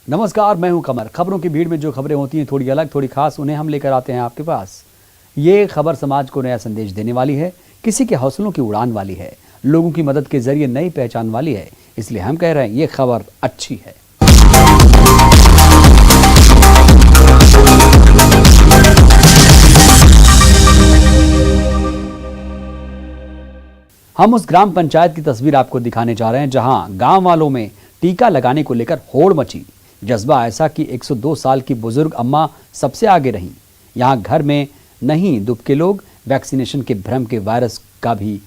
नमस्कार, मैं हूं कमर। खबरों की भीड़ में जो खबरें होती हैं थोड़ी अलग, थोड़ी खास, उन्हें हम लेकर आते हैं आपके पास। ये खबर समाज को नया संदेश देने वाली है, किसी के हौसलों की उड़ान वाली है, लोगों की मदद के जरिए नई पहचान वाली है। इसलिए हम कह रहे हैं ये खबर अच्छी है। हम उस ग्राम पंचायत की तस्वीर आपको दिखाने जा रहे हैं जहां गांव वालों में टीका लगाने को लेकर होड़ मची। जज्बा ऐसा कि 102 साल की बुजुर्ग अम्मा सबसे आगे रहीं। यहाँ घर में नहीं दुबके लोग, वैक्सीनेशन के भ्रम के वायरस का भी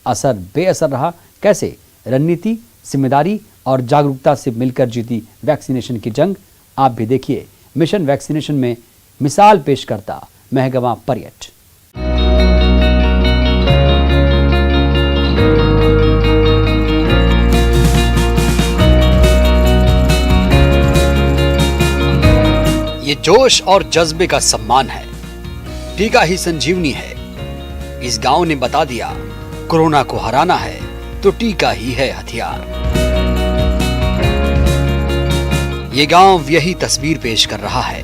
असर बेअसर रहा। कैसे रणनीति, जिम्मेदारी और जागरूकता से मिलकर जीती वैक्सीनेशन की जंग। आप भी देखिए मिशन वैक्सीनेशन में मिसाल पेश करता महगमा पर्यट। ये जोश और जज्बे का सम्मान है। टीका ही संजीवनी है। इस गांव ने बता दिया, कोरोना को हराना है तो टीका ही है हथियार। ये गांव यही तस्वीर पेश कर रहा है।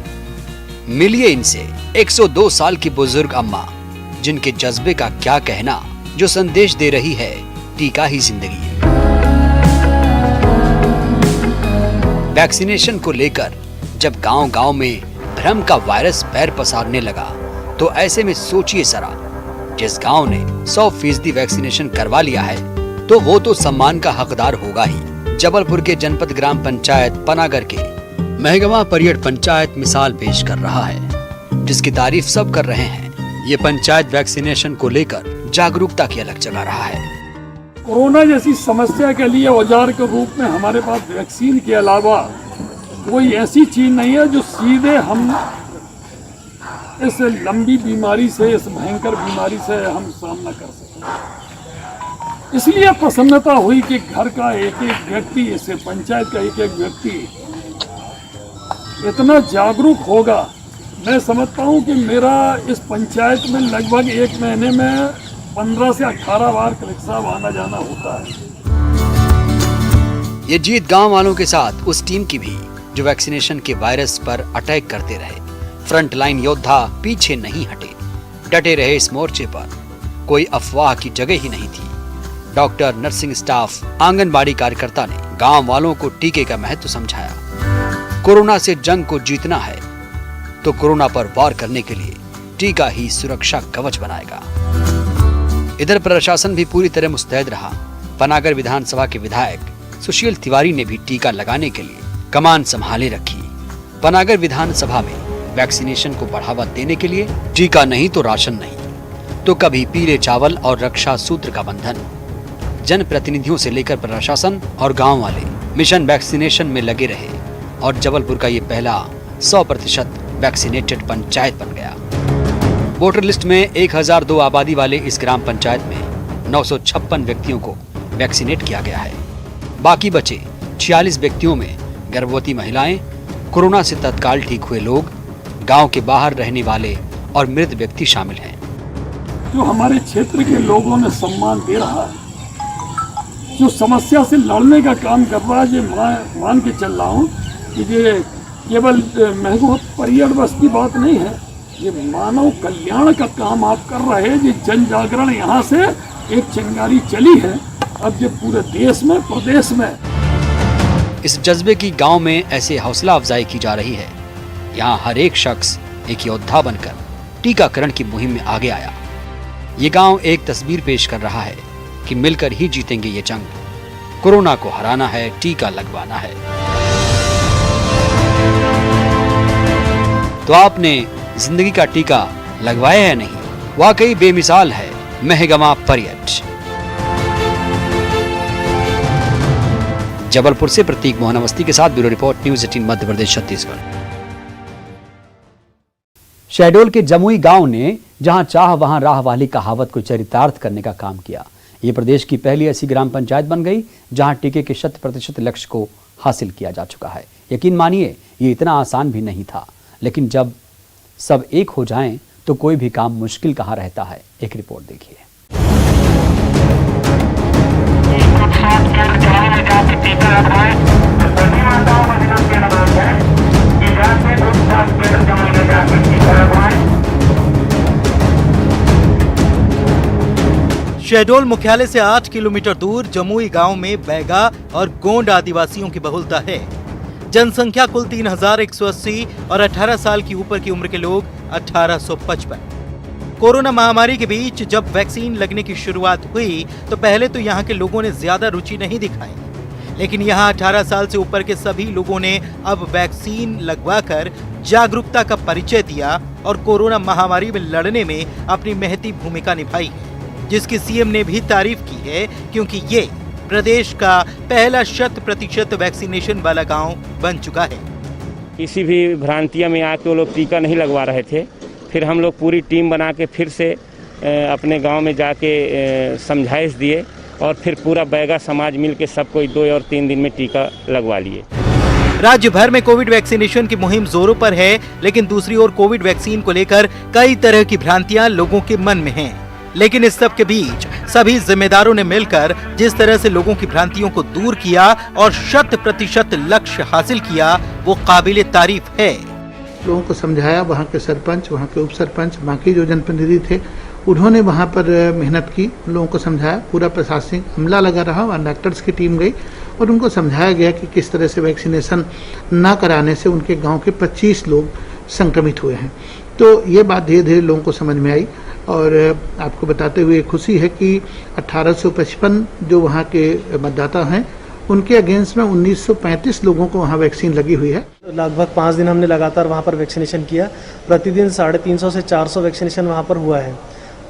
मिलिए इनसे, 102 साल की बुजुर्ग अम्मा, जिनके जज्बे का क्या कहना, जो संदेश दे रही है टीका ही जिंदगी। वैक्सीनेशन को लेकर जब गांव-गांव में भ्रम का वायरस पैर पसारने लगा तो ऐसे में सोचिए जरा, जिस गांव ने 100% वैक्सीनेशन करवा लिया है तो वो तो सम्मान का हकदार होगा ही। जबलपुर के जनपद ग्राम पंचायत पनागर के महगमा पर्यट पंचायत मिसाल पेश कर रहा है, जिसकी तारीफ सब कर रहे हैं। ये पंचायत वैक्सीनेशन को लेकर जागरूकता की अलग जगा रहा है। कोरोना जैसी समस्या के लिए औजार के रूप में हमारे पास वैक्सीन के अलावा कोई ऐसी चीज नहीं है जो सीधे हम इस लंबी बीमारी से, इस भयंकर बीमारी से हम सामना कर सकें। इसलिए प्रसन्नता हुई कि घर का एक एक व्यक्ति, इस पंचायत का एक एक व्यक्ति इतना जागरूक होगा। मैं समझता हूं कि मेरा इस पंचायत में लगभग एक महीने में 15 से 18 बार कलेक्टर साहब आना जाना होता है। ये जीत गांव वालों के साथ उस टीम की भी जो वैक्सीनेशन के वायरस पर अटैक करते रहे। फ्रंट लाइन योद्धा पीछे नहीं हटे, डटे रहे इस मोर्चे पर। कोई अफवाह की जगह ही नहीं थी। डॉक्टर, नर्सिंग स्टाफ, आंगनबाड़ी कार्यकर्ता ने गांव वालों को टीके का महत्व समझाया। कोरोना से जंग को जीतना है तो कोरोना पर वार करने के लिए टीका ही सुरक्षा कवच बनाएगा। इधर प्रशासन भी पूरी तरह मुस्तैद रहा। पनागर विधानसभा के विधायक सुशील तिवारी ने भी टीका लगाने के लिए कमान संभाले रखी। पनागर विधानसभा में वैक्सीनेशन को बढ़ावा देने के लिए टीका नहीं तो राशन नहीं, तो कभी पीले चावल और रक्षा सूत्र का बंधन। जनप्रतिनिधियों से लेकर प्रशासन और गांव वाले मिशन वैक्सीनेशन में लगे रहे और जबलपुर का ये पहला 100% वैक्सीनेटेड पंचायत बन गया। वोटर लिस्ट में 1002 आबादी वाले इस ग्राम पंचायत में 956 व्यक्तियों को वैक्सीनेट किया गया है। बाकी बचे 46 व्यक्तियों में गर्भवती महिलाएं, कोरोना से तत्काल ठीक हुए लोग, गांव के बाहर रहने वाले और मृत व्यक्ति शामिल हैं। जो हमारे क्षेत्र के लोगों ने सम्मान दे रहा है, जो समस्या से लड़ने का काम कर रहा है, ये मान के चल रहा हूँ कि ये केवल महगमा पर्यट बस की बात नहीं है, ये मानव कल्याण का काम आप कर रहे हैं। ये जन जागरण यहाँ से एक चिंगारी चली है, अब ये पूरे देश में, प्रदेश में। इस जज्बे की गांव में ऐसे हौसला अफजाई की जा रही है। यहाँ हर एक शख्स एक योद्धा बनकर टीकाकरण की मुहिम में आगे आया। ये गांव एक तस्वीर पेश कर रहा है कि मिलकर ही जीतेंगे ये जंग। कोरोना को हराना है, टीका लगवाना है। तो आपने जिंदगी का टीका लगवाया है नहीं? वाकई बेमिसाल है महगमा पर्यट। जबलपुर से प्रतीक मोहन अवस्थी के साथ bureau report, news 18 Madhya Pradesh Chhattisgarh. Shahdol के जमुई गांव ने जहां चाह वहां राह वाली कहावत को चरितार्थ करने का काम किया। ये प्रदेश की पहली ऐसी ग्राम पंचायत बन गई जहां टीके के 100% लक्ष्य को हासिल किया जा चुका है। यकीन मानिए ये इतना आसान भी नहीं था, लेकिन जब सब एक हो जाएं तो कोई भी काम मुश्किल कहाँ रहता है। एक रिपोर्ट देखिए। शहडोल मुख्यालय से 8 किलोमीटर दूर जमुई गांव में बैगा और गोंड आदिवासियों की बहुलता है। जनसंख्या कुल 3180 और 18 साल की ऊपर की उम्र के लोग 1855। कोरोना महामारी के बीच जब वैक्सीन लगने की शुरुआत हुई तो पहले तो यहाँ के लोगों ने ज्यादा रुचि नहीं दिखाई, लेकिन यहाँ 18 साल से ऊपर के सभी लोगों ने अब वैक्सीन लगवाकर जागरूकता का परिचय दिया और कोरोना महामारी में लड़ने में अपनी महती भूमिका निभाई है, जिसकी सीएम ने भी तारीफ की है, क्योंकि ये प्रदेश का पहला 100% वैक्सीनेशन वाला गांव बन चुका है। किसी भी भ्रांतियों में आके वो लोग टीका नहीं लगवा रहे थे। फिर हम लोग पूरी टीम बना के फिर से अपने गांव में जाके समझाइश दिए और फिर पूरा बैगा समाज मिल के सबको 2 और 3 दिन में टीका लगवा लिए। राज्य भर में कोविड वैक्सीनेशन की मुहिम जोरों पर है, लेकिन दूसरी ओर कोविड वैक्सीन को लेकर कई तरह की भ्रांतियां लोगों के मन में हैं। लेकिन इस सब के बीच सभी जिम्मेदारों ने मिलकर जिस तरह से लोगों की भ्रांतियों को दूर किया और 100% लक्ष्य हासिल किया, वो काबिले तारीफ है। लोगों को समझाया, वहाँ के सरपंच, वहाँ के उप सरपंच, बाकी जो जनप्रतिनिधि थे उन्होंने वहाँ पर मेहनत की, लोगों को समझाया। पूरा प्रशासनिक अमला लगा रहा और डॉक्टर्स की टीम गई और उनको समझाया गया कि किस तरह से वैक्सीनेशन ना कराने से उनके गांव के 25 लोग संक्रमित हुए हैं। तो ये बात धीरे धीरे लोगों को समझ में आई और आपको बताते हुए खुशी है कि 1855 जो वहाँ के मतदाता हैं उनके अगेंस्ट में 1935 लोगों को वहाँ वैक्सीन लगी हुई है। लगभग 5 दिन हमने लगातार वहाँ पर वैक्सीनेशन किया। प्रतिदिन 350 से 400 वैक्सीनेशन वहाँ पर हुआ है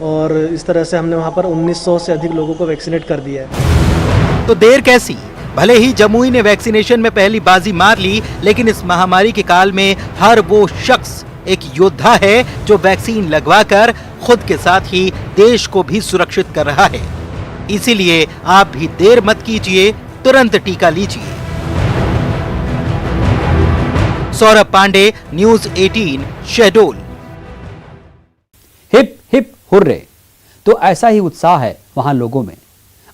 और इस तरह से हमने वहाँ पर 1900 से अधिक लोगों को वैक्सीनेट कर दिया है। तो देर कैसी? भले ही जमुई ने वैक्सीनेशन में पहली बाजी मार ली, लेकिन इस महामारी के काल में हर वो शख्स एक योद्धा है जो वैक्सीन लगवाकर खुद के साथ ही देश को भी सुरक्षित कर रहा है। इसीलिए आप भी देर मत कीजिए, तुरंत टीका लीजिए। Saurabh Pandey, news 18, Shahdol. Hip hip hurray, तो ऐसा ही उत्साह है वहां लोगों में।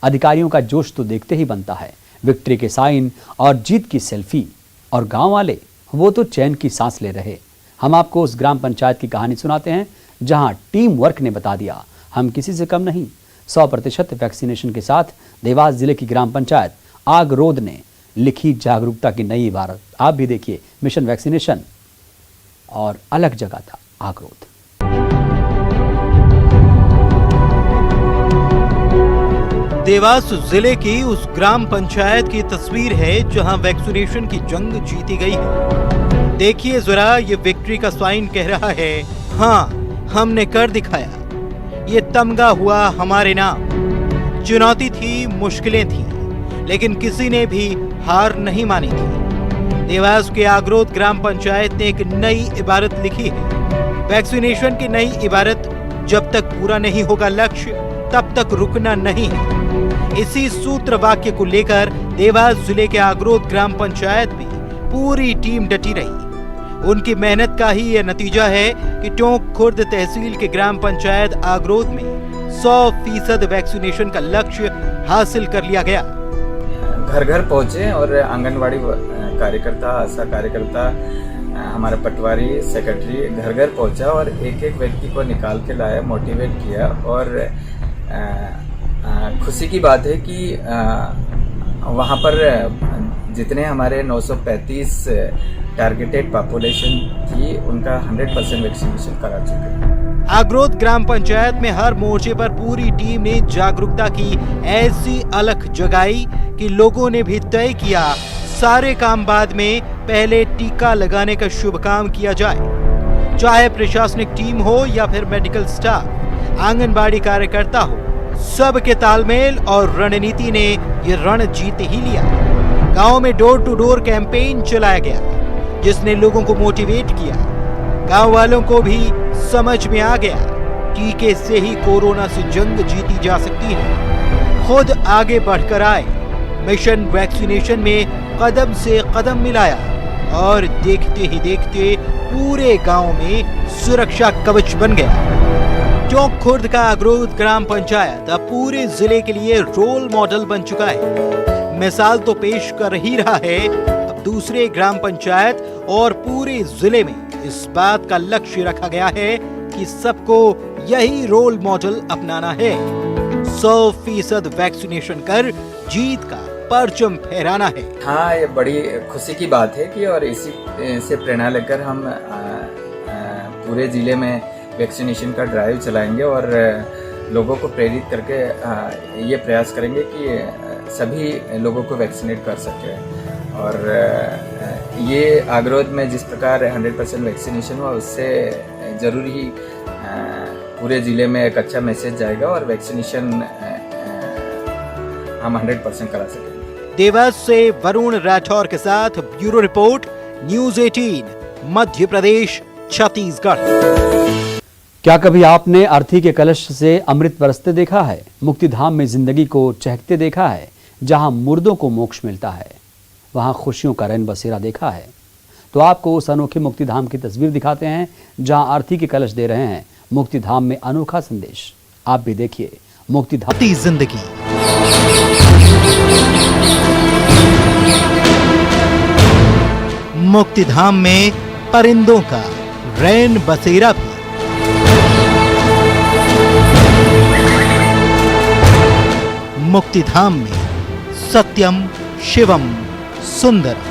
अधिकारियों का जोश तो देखते ही बनता है। विक्ट्री के साइन और जीत की सेल्फी, और गांव वाले वो तो चैन की सांस ले रहे। हम आपको उस ग्राम पंचायत की कहानी सुनाते हैं जहां टीम वर्क ने बता दिया हम किसी से कम नहीं। 100% वैक्सीनेशन के साथ देवास जिले की ग्राम पंचायत आगरोद ने लिखी जागरूकता की नई इबारत। आप भी देखिए, मिशन वैक्सीनेशन और अलग जगह था आगरोद। देवास जिले की उस ग्राम पंचायत की तस्वीर है जहां वैक्सीनेशन की जंग जीती गई है। देखिए जरा, ये विक्ट्री का साइन कह रहा है, हाँ हमने कर दिखाया, ये तमगा हुआ हमारे नाम। चुनौती थी, मुश्किलें थी, लेकिन किसी ने भी हार नहीं मानी थी। देवास के आगरोद ग्राम पंचायत ने एक नई इबारत लिखी है। वैक्सीनेशन की नई इबारत, जब तक पूरा नहीं होगा लक्ष्य तब तक रुकना नहीं है। इसी सूत्र वाक्य को लेकर देवास जिले के आगरोद ग्राम पंचायत में पूरी टीम डटी रही। उनकी मेहनत का ही यह नतीजा है कि टोंक खुर्द तहसील के ग्राम पंचायत आगरोद में 100% वैक्सीनेशन का लक्ष्य हासिल कर लिया गया। घर घर पहुंचे और आंगनवाड़ी कार्यकर्ता, आशा कार्यकर्ता, हमारा पटवारी, सेक्रेटरी घर घर पहुंचा और एक एक व्यक्ति को निकाल के लाया, मोटिवेट किया। और खुशी की बात है कि वहाँ पर जितने हमारे 935 टारगेटेड पॉपुलेशन थी उनका 100% वैक्सीनेशन करा चुके हैं। आगरोद ग्राम पंचायत में हर मोर्चे पर पूरी टीम ने जागरूकता की ऐसी अलख जगाई कि लोगों ने भी तय किया सारे काम बाद में, पहले टीका लगाने का शुभ काम किया जाए। चाहे प्रशासनिक टीम हो या फिर मेडिकल स्टाफ, आंगनबाड़ी कार्यकर्ता हो, सबके तालमेल और रणनीति ने ये रण जीत ही लिया। गांव में डोर टू डोर कैंपेन चलाया गया जिसने लोगों को मोटिवेट किया। गांव वालों को भी समझ में आ गया टीके से ही कोरोना से जंग जीती जा सकती है। खुद आगे बढ़कर आए, मिशन वैक्सीनेशन में कदम से कदम मिलाया और देखते ही देखते पूरे गांव में सुरक्षा कवच बन गया। टोंक खुर्द का आगरोद ग्राम पंचायत अब पूरे जिले के लिए रोल मॉडल बन चुका है। मिसाल तो पेश कर ही रहा है, अब दूसरे ग्राम पंचायत और पूरे जिले में इस बात का लक्ष्य रखा गया है कि सबको यही रोल मॉडल अपनाना है। 100% वैक्सीनेशन कर जीत का परचम फहराना है। हाँ, ये बड़ी खुशी की बात है कि और इसी से प्रेरणा लेकर हम पूरे ज़िले में वैक्सीनेशन का ड्राइव चलाएंगे और लोगों को प्रेरित करके ये प्रयास करेंगे कि सभी लोगों को वैक्सीनेट कर सकें। और ये आगरोद में जिस प्रकार 100% वैक्सीनेशन हुआ, उससे ज़रूर ही पूरे ज़िले में एक अच्छा मैसेज जाएगा और वैक्सीनेशन हम 100% करा सकेंगे। देवास से वरुण राठौर के साथ bureau report, news 18, Madhya Pradesh, Chhattisgarh. क्या कभी आपने अर्थी के कलश से अमृत बरसते देखा है? मुक्तिधाम में जिंदगी को चहकते देखा है? जहां मुर्दों को मोक्ष मिलता है, वहां खुशियों का रैन बसेरा देखा है? तो आपको उस अनोखे मुक्तिधाम की तस्वीर दिखाते हैं जहां अर्थी के कलश दे रहे हैं मुक्तिधाम में अनोखा संदेश। आप भी देखिए मुक्तिधाम की जिंदगी। मुक्तिधाम में परिंदों का रैन बसेरा भी। मुक्तिधाम में सत्यम शिवम सुंदरम।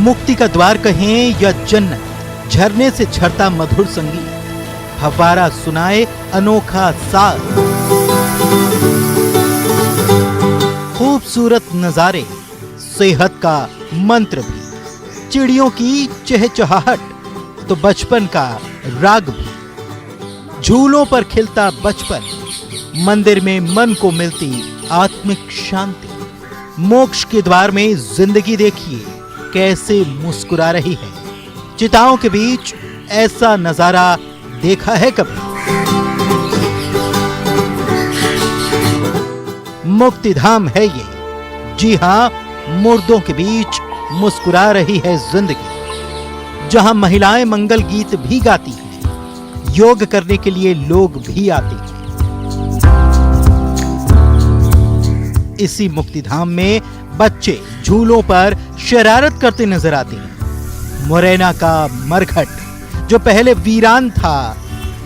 मुक्ति का द्वार कहें या जन्नत, झरने से झरता मधुर संगीत, फव्वारा सुनाए अनोखा साज, खूबसूरत नजारे, सेहत का मंत्र भी, चिड़ियों की चहचहाहट तो बचपन का राग भी, झूलों पर खिलता बचपन, मंदिर में मन को मिलती आत्मिक शांति, मोक्ष के द्वार में जिंदगी देखिए कैसे मुस्कुरा रही है। चिताओं के बीच ऐसा नजारा देखा है कभी? मुक्तिधाम है ये, जी हां, मुर्दों के बीच मुस्कुरा रही है जिंदगी, जहां महिलाएं मंगल गीत भी गाती हैं, योग करने के लिए लोग भी आते हैं। इसी मुक्तिधाम में बच्चे झूलों पर शरारत करते नजर आते हैं। मुरैना का मरघट जो पहले वीरान था,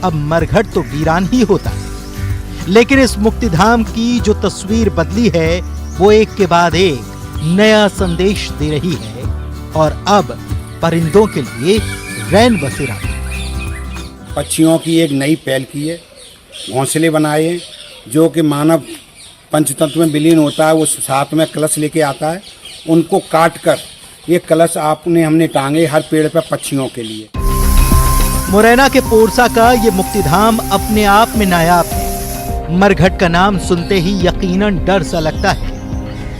अब मरघट तो वीरान ही होता है। लेकिन इस मुक्तिधाम की जो तस्वीर बदली है, वो एक के बाद एक नया संदेश दे रही है और अब परिंदों के लिए रैन बसेरा। पक्षियों की एक नई पहल की है, घोंसले बनाए हैं, जो कि मानव पंचतत्व में विलीन होता है, वो साथ में कलश लेके आता है, उनको काट कर ये कलश हमने टांगे हर पेड़ पर पक्षियों के लिए। मुरैना के पोरसा का ये मुक्तिधाम अपने आप में नायाब है। मरघट का नाम सुनते ही यकीनन डर सा लगता है,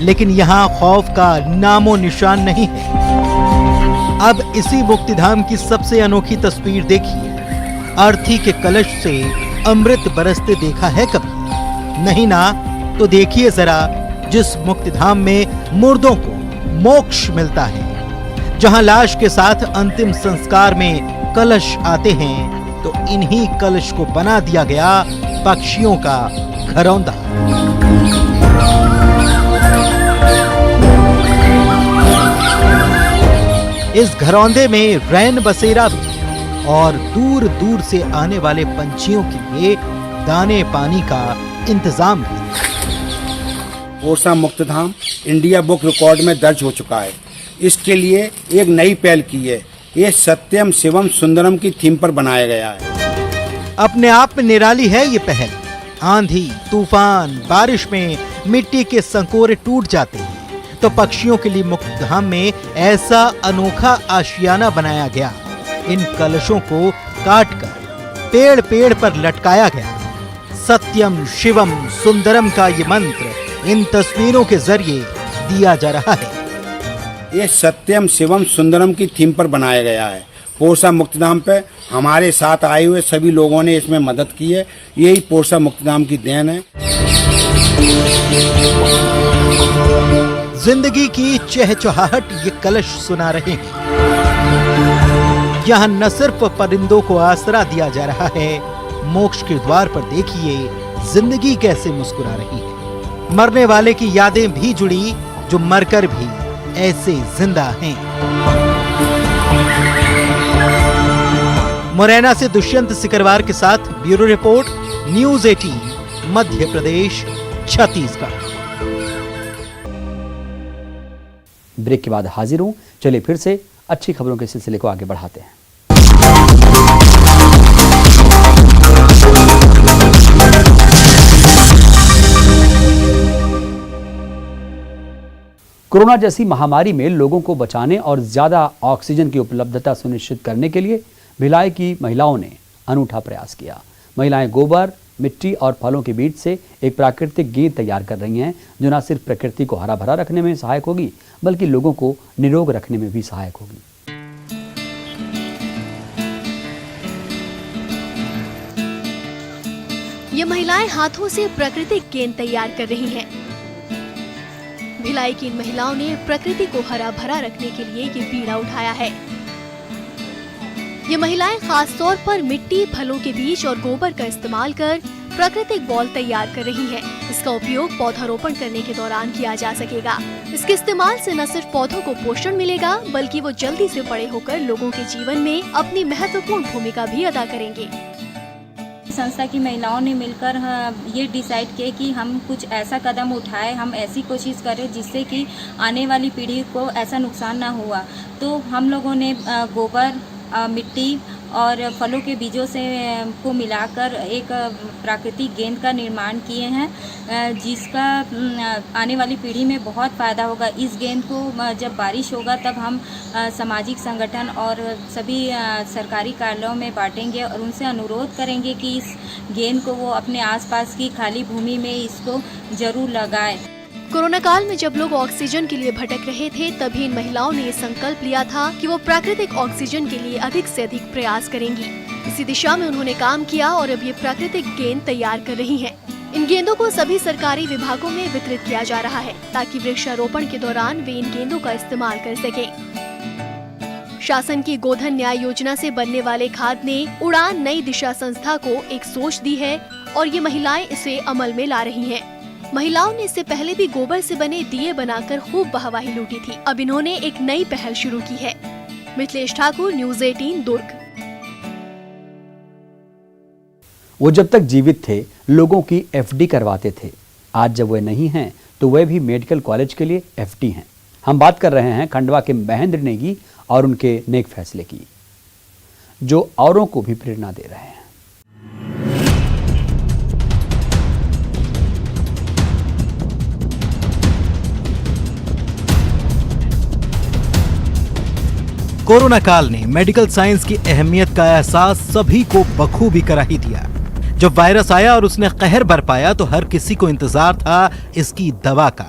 लेकिन यहाँ खौफ का नामो निशान नहीं है। अब इसी मुक्तिधाम की सबसे अनोखी तस्वीर देखिए। अर्थी के कलश से अमृत बरसते देखा है कभी? नहीं ना, तो देखिए जरा, जिस मुक्तिधाम में मुर्दों को मोक्ष मिलता है, जहां लाश के साथ अंतिम संस्कार में कलश आते हैं, तो इन्हीं कलश को बना दिया गया पक्षियों का घरौंदा। इस घरौंदे में रैन बसेरा भी और दूर दूर से आने वाले पंछियों के लिए दाने पानी का इंतजाम भी। पोरसा मुक्तिधाम इंडिया बुक रिकॉर्ड में दर्ज हो चुका है। इसके लिए एक नई पहल की है, ये सत्यम शिवम सुंदरम की थीम पर बनाया गया है। अपने आप में निराली है ये पहल। आंधी, तूफान, बारिश में मिट्टी के संकोरे टूट जाते हैं, तो पक्षियों के लिए मुक्तिधाम में ऐसा अनोखा आशियाना बनाया गया। इन कलशों को काटकर पेड़ पेड़ पर लटकाया गया। सत्यम शिवम सुंदरम का ये मंत्र इन तस्वीरों के जरिए दिया जा रहा है। ये सत्यम शिवम सुंदरम की थीम पर बनाया गया है। पोरसा मुक्तिधाम पे हमारे साथ आए हुए सभी लोगों ने इसमें मदद की है। यही पोरसा मुक्तिधाम की देन है। जिंदगी की चहचहाहट ये कलश सुना रहे हैं। यहाँ न सिर्फ परिंदों को आसरा दिया जा रहा है, मोक्ष के द्वार पर देखिए जिंदगी कैसे मुस्कुरा रही है। मरने वाले की यादें भी जुड़ी, जो मरकर भी ऐसे जिंदा हैं। मुरैना से दुष्यंत सिकरवार के साथ bureau report, news 18 Madhya Pradesh, Chhattisgarh. Break के बाद हाजिर हूं। चलिए फिर से अच्छी खबरों के सिलसिले को आगे बढ़ाते हैं। कोरोना जैसी महामारी में लोगों को बचाने और ज्यादा ऑक्सीजन की उपलब्धता सुनिश्चित करने के लिए भिलाई की महिलाओं ने अनूठा प्रयास किया। महिलाएं गोबर, मिट्टी और फलों के बीज से एक प्राकृतिक गेंद तैयार कर रही हैं, जो न सिर्फ प्रकृति को हरा भरा रखने में सहायक होगी, बल्कि लोगों को निरोग रखने में भी सहायक होगी। ये महिलाएं हाथों से प्राकृतिक गेंद तैयार कर रही हैं। भिलाई की इन महिलाओं ने प्रकृति को हरा भरा रखने के लिए ये बीड़ा उठाया है। ये महिलाएं खास तौर पर मिट्टी, फलों के बीज और गोबर का इस्तेमाल कर प्राकृतिक बॉल तैयार कर रही हैं। इसका उपयोग पौधारोपण करने के दौरान किया जा सकेगा। इसके इस्तेमाल से न सिर्फ पौधों को पोषण मिलेगा, बल्कि वो जल्दी से बड़े होकर लोगों के जीवन में अपनी महत्वपूर्ण भूमिका भी अदा करेंगे। संस्था की महिलाओं ने मिलकर ये डिसाइड किया कि हम कुछ ऐसा कदम उठाएं, हम ऐसी कोशिश करें जिससे कि आने वाली पीढ़ी को ऐसा नुकसान ना हुआ। तो हम लोगों ने गोबर, मिट्टी और फलों के बीजों से को मिलाकर एक प्राकृतिक गेंद का निर्माण किए हैं, जिसका आने वाली पीढ़ी में बहुत फ़ायदा होगा। इस गेंद को जब बारिश होगा तब हम सामाजिक संगठन और सभी सरकारी कार्यालयों में बांटेंगे और उनसे अनुरोध करेंगे कि इस गेंद को वो अपने आसपास की खाली भूमि में इसको ज़रूर लगाएं। कोरोना काल में जब लोग ऑक्सीजन के लिए भटक रहे थे, तभी इन महिलाओं ने ये संकल्प लिया था कि वो प्राकृतिक ऑक्सीजन के लिए अधिक से अधिक प्रयास करेंगी। इसी दिशा में उन्होंने काम किया और अब ये प्राकृतिक गेंद तैयार कर रही हैं। इन गेंदों को सभी सरकारी विभागों में वितरित किया जा रहा है, ताकि वृक्षारोपण के दौरान वे इन गेंदों का इस्तेमाल कर सकें। शासन की गोधन न्याय योजना से बनने वाले खाद ने उड़ान नई दिशा संस्था को एक सोच दी है और ये महिलाएं इसे अमल में ला रही हैं। महिलाओं ने इससे पहले भी गोबर से बने दिए बनाकर खूब वाहवाही लूटी थी। अब इन्होंने एक नई पहल शुरू की है। मिथिलेश ठाकुर, न्यूज 18 दुर्ग। वो जब तक जीवित थे लोगों की एफडी करवाते थे। आज जब वे नहीं हैं तो वे भी मेडिकल कॉलेज के लिए एफडी हैं। हम बात कर रहे हैं खंडवा के महेंद्र नेगी और उनके नेक फैसले की, जो औरों को भी प्रेरणा दे रहे हैं। कोरोना काल ने मेडिकल साइंस की अहमियत का एहसास सभी को बखूबी करा ही दिया। जब वायरस आया और उसने कहर बरपाया तो हर किसी को इंतजार था इसकी दवा का,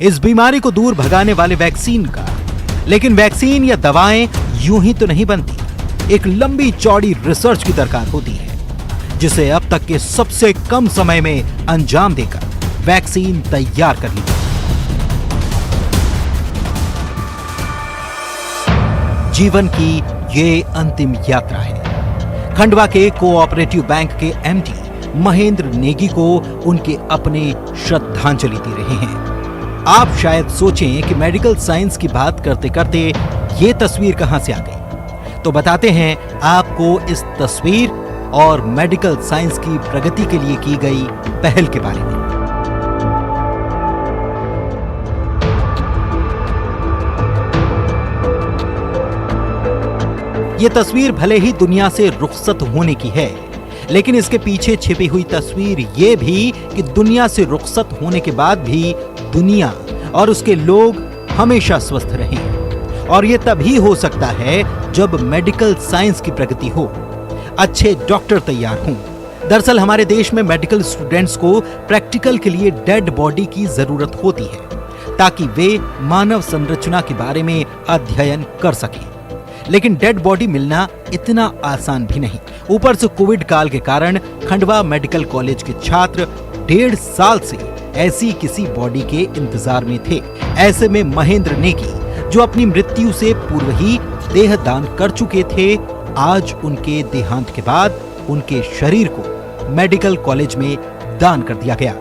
इस बीमारी को दूर भगाने वाले वैक्सीन का। लेकिन वैक्सीन या दवाएं यूं ही तो नहीं बनती। एक लंबी चौड़ी रिसर्च की दरकार होती है, जिसे अब तक के सबसे कम समय में अंजाम देकर वैक्सीन तैयार करनी है। जीवन की ये अंतिम यात्रा है। खंडवा के कोऑपरेटिव बैंक के एमडी महेंद्र नेगी को उनके अपने श्रद्धांजलि दे रहे हैं। आप शायद सोचें कि मेडिकल साइंस की बात करते करते ये तस्वीर कहां से आ गई, तो बताते हैं आपको इस तस्वीर और मेडिकल साइंस की प्रगति के लिए की गई पहल के बारे में। ये तस्वीर भले ही दुनिया से रुखसत होने की है, लेकिन इसके पीछे छिपी हुई तस्वीर ये भी कि दुनिया से रुखसत होने के बाद भी दुनिया और उसके लोग हमेशा स्वस्थ रहें। और ये तभी हो सकता है जब मेडिकल साइंस की प्रगति हो, अच्छे डॉक्टर तैयार हों। दरअसल हमारे देश में मेडिकल स्टूडेंट्स को प्रैक्टिकल के लिए डेड बॉडी की जरूरत होती है, ताकि वे मानव संरचना के बारे में अध्ययन कर सकें। लेकिन डेड बॉडी मिलना इतना आसान भी नहीं। ऊपर से कोविड काल के कारण खंडवा मेडिकल कॉलेज के छात्र 1.5 साल से ऐसी किसी बॉडी के इंतजार में थे। ऐसे में महेंद्र नेगी, जो अपनी मृत्यु से पूर्व ही देहदान कर चुके थे, आज उनके देहांत के बाद उनके शरीर को मेडिकल कॉलेज में दान कर दिया गया।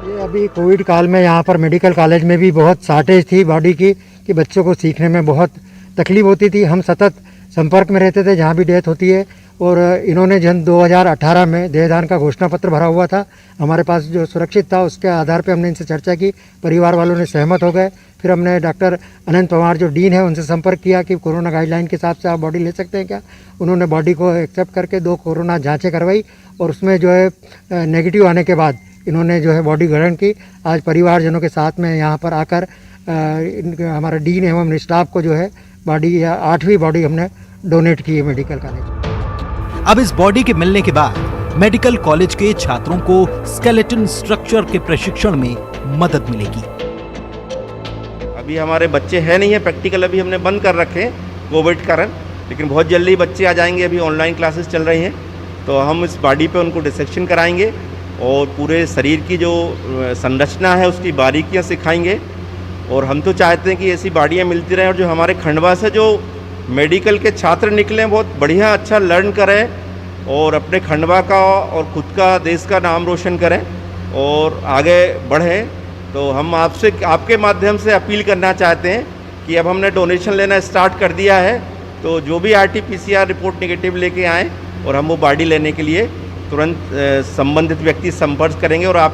ये अभी कोविड काल में यहाँ पर मेडिकल कॉलेज में भी बहुत शॉर्टेज थी बॉडी की, कि बच्चों को सीखने में बहुत तकलीफ होती थी। हम सतत संपर्क में रहते थे जहाँ भी डेथ होती है। और इन्होंने जन 2018 में देहदान का घोषणा पत्र भरा हुआ था, हमारे पास जो सुरक्षित था, उसके आधार पे हमने इनसे चर्चा की, परिवार वालों ने सहमत हो गए। फिर हमने डॉक्टर अनंत पवार जो डीन है उनसे संपर्क किया कि कोरोना गाइडलाइन के हिसाब से आप बॉडी ले सकते हैं क्या। उन्होंने बॉडी को एक्सेप्ट करके 2 कोरोना जाँचें करवाई और उसमें जो है नेगेटिव आने के बाद इन्होंने जो है बॉडी ग्रहण की। आज परिवारजनों के साथ में यहाँ पर आकर हमारा डीन एवं स्टाफ को जो है बॉडी या 8वीं बॉडी हमने डोनेट की है मेडिकल कॉलेज। अब इस बॉडी के मिलने के बाद मेडिकल कॉलेज के छात्रों को स्केलेटन स्ट्रक्चर के प्रशिक्षण में मदद मिलेगी। अभी हमारे बच्चे हैं नहीं है, प्रैक्टिकल अभी हमने बंद कर रखे हैं कोविड कारण, लेकिन बहुत जल्दी बच्चे आ जाएंगे। अभी ऑनलाइन क्लासेस चल रही हैं, तो हम इस बॉडी पे उनको डिसेक्शन कराएंगे और पूरे शरीर की जो संरचना है उसकी बारीकियां सिखाएंगे। और हम तो चाहते हैं कि ऐसी बॉडियां मिलती रहें और जो हमारे खंडवा से जो मेडिकल के छात्र निकले बहुत बढ़िया अच्छा लर्न करें और अपने खंडवा का और खुद का देश का नाम रोशन करें और आगे बढ़ें। तो हम आपसे आपके माध्यम से अपील करना चाहते हैं कि अब हमने डोनेशन लेना स्टार्ट कर दिया है, तो जो भी RT-PCR रिपोर्ट नेगेटिव लेके आएँ और हम वो बॉडी लेने के लिए तुरंत संबंधित व्यक्ति संपर्क करेंगे और आप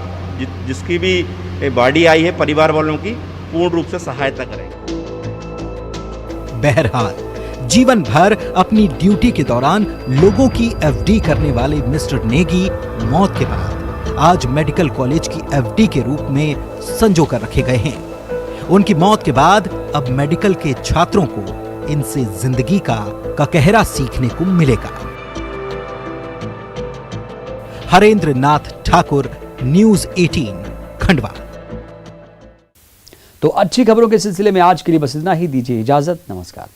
जिसकी भी बॉडी आई है परिवार वालों की पूर्ण रूप से सहायता करेंगे। बहरहाल जीवन भर अपनी ड्यूटी के दौरान लोगों की FD करने वाले मिस्टर नेगी मौत के बाद आज मेडिकल कॉलेज की FD के रूप में संजो कर रखे गए हैं। उनकी मौत के बाद अब मेडिकल के छात्रों को इनसे जिंदगी का ककहरा सीखने को मिलेगा। हरेंद्र नाथ ठाकुर, न्यूज़ 18 खंडवा। तो अच्छी खबरों के सिलसिले में आज के लिए बस इतना ही। दीजिए इजाजत, नमस्कार।